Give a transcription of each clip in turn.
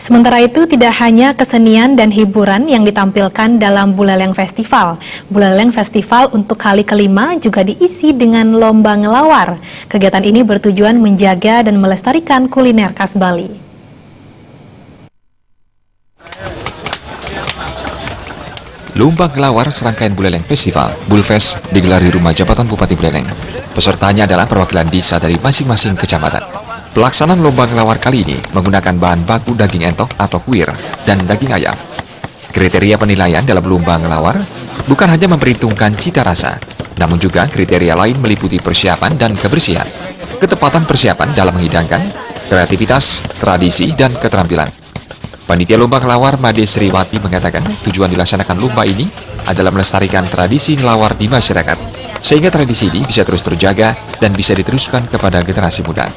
Sementara itu, tidak hanya kesenian dan hiburan yang ditampilkan dalam Buleleng Festival. Buleleng Festival untuk kali kelima juga diisi dengan lomba ngelawar. Kegiatan ini bertujuan menjaga dan melestarikan kuliner khas Bali. Lomba ngelawar serangkaian Buleleng Festival, Bulfest, digelar di Rumah Jabatan Bupati Buleleng. Pesertanya adalah perwakilan desa dari masing-masing kecamatan. Pelaksanaan lomba ngelawar kali ini menggunakan bahan baku daging entok atau kuir dan daging ayam. Kriteria penilaian dalam lomba ngelawar bukan hanya memperhitungkan cita rasa, namun juga kriteria lain meliputi persiapan dan kebersihan, ketepatan persiapan dalam menghidangkan, kreativitas, tradisi, dan keterampilan. Panitia lomba ngelawar Made Sriwati mengatakan tujuan dilaksanakan lomba ini adalah melestarikan tradisi ngelawar di masyarakat, sehingga tradisi ini bisa terus terjaga dan bisa diteruskan kepada generasi muda.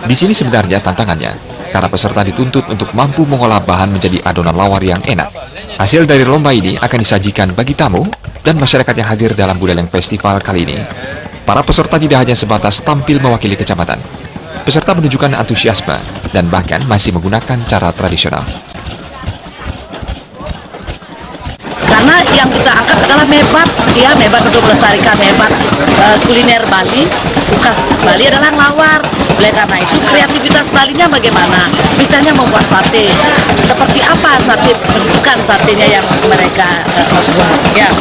Di sini sebenarnya tantangannya, karena peserta dituntut untuk mampu mengolah bahan menjadi adonan lawar yang enak. Hasil dari lomba ini akan disajikan bagi tamu dan masyarakat yang hadir dalam Buleleng Festival kali ini. Para peserta tidak hanya sebatas tampil mewakili kecamatan. Peserta menunjukkan antusiasme dan bahkan masih menggunakan cara tradisional. Karena yang kita angkat adalah mebat, ya mebat untuk melestarikan mebat kuliner Bali, khas Bali adalah ngelawar. Oleh karena itu kreativitas Balinya bagaimana? Misalnya membuat sate, seperti apa sate, bentukan satenya yang mereka buat, ya.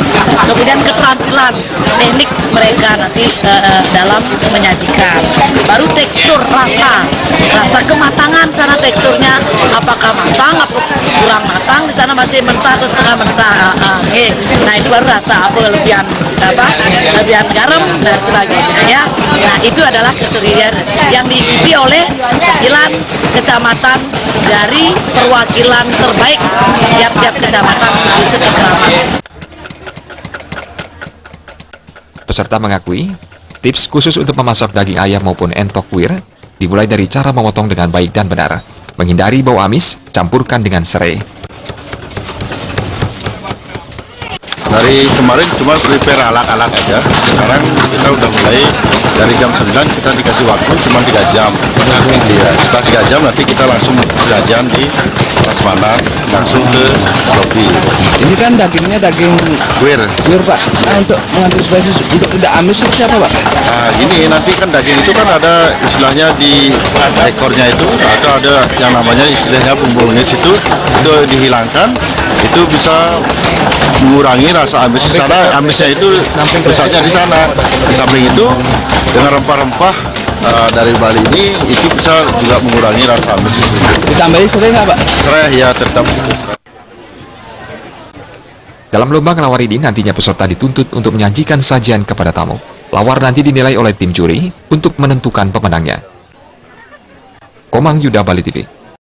Kemudian keterampilan, teknik mereka nanti dalam menyajikan. Baru tekstur, rasa kematangan sana teksturnya, apakah matang, apa kurang matang, di sana masih mentah atau setengah mentah. Nah itu baru rasa apa lebihan garam dan sebagainya, ya. Nah itu adalah kriteria yang diikuti oleh 9 kecamatan dari perwakilan terbaik tiap-tiap kecamatan di setiap kecamatan. Peserta mengakui tips khusus untuk memasak daging ayam maupun entok kuir dimulai dari cara memotong dengan baik dan benar, menghindari bau amis, campurkan dengan serai. Dari kemarin cuma prepare alat-alat aja. Sekarang kita udah mulai dari jam 9 kita dikasih waktu cuma 3 jam. Iya, setelah 3 jam nanti kita langsung jajan di Prasmanan, langsung ke lobi. Ini kan dagingnya daging kuir, Pak. Nah, untuk mengantisipasi untuk tidak amis itu siapa, Pak? Nah, ini nanti kan daging itu kan ada istilahnya di ekornya itu atau ada yang namanya istilahnya pembungis itu dihilangkan, itu bisa mengurangi rasa amis di sana. Amisnya itu pusatnya di sana. Di samping itu dengan rempah-rempah dari Bali ini itu bisa juga mengurangi rasa amis itu. Ditambahin serai nggak, Pak? Serai ya tetap. Dalam lomba ngelawar ini nantinya peserta dituntut untuk menyajikan sajian kepada tamu. Lawar nanti dinilai oleh tim juri untuk menentukan pemenangnya. Komang Yuda, Bali TV.